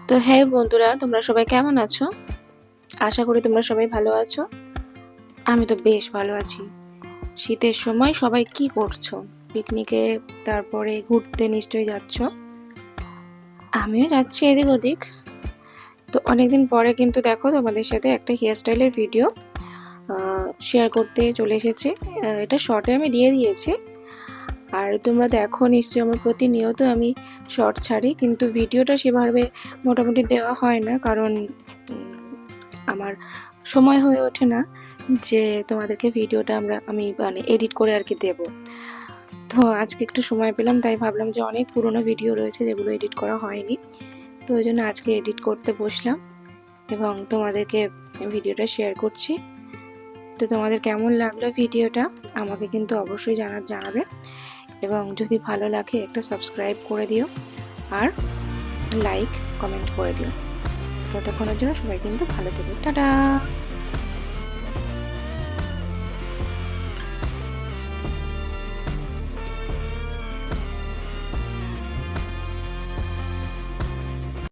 তো হ্যাঁ বন্ধুরা, তোমরা সবাই কেমন আছো? আশা করি তোমরা সবাই ভালো আছো। আমি তো বেশ ভালো আছি। শীতের সময় সবাই কি করছো? পিকনিকে, তারপরে ঘুরতে নিশ্চয়ই যাচ্ছ। আমিও যাচ্ছি এদিক ওদিক। তো অনেকদিন পরে কিন্তু দেখো তোমাদের সাথে একটা হেয়ার স্টাইলের ভিডিও শেয়ার করতে চলে এসেছি। এটা শর্টে আমি দিয়ে দিয়েছি। আর তোমরা দেখো নিশ্চয়ই, আমার প্রতিনিয়ত আমি শর্ট ছাড়ি, কিন্তু ভিডিওটা সেভাবে মোটামুটি দেওয়া হয় না, কারণ আমার সময় হয়ে ওঠে না যে তোমাদেরকে ভিডিওটা আমি মানে এডিট করে আর কি দেবো। তো আজকে একটু সময় পেলাম, তাই ভাবলাম যে অনেক পুরনো ভিডিও রয়েছে যেগুলো এডিট করা হয়নি, তো ওই জন্য আজকে এডিট করতে বসলাম এবং তোমাদেরকে ভিডিওটা শেয়ার করছি। তো তোমাদের কেমন লাগলো ভিডিওটা আমাকে কিন্তু অবশ্যই জানাবে, এবং যদি ভালো লাগে একটা সাবস্ক্রাইব করে দিও আর লাইক কমেন্ট করে দিও। ততক্ষণের জন্য সবাই কিন্তু ভালো থেকো, টাটা।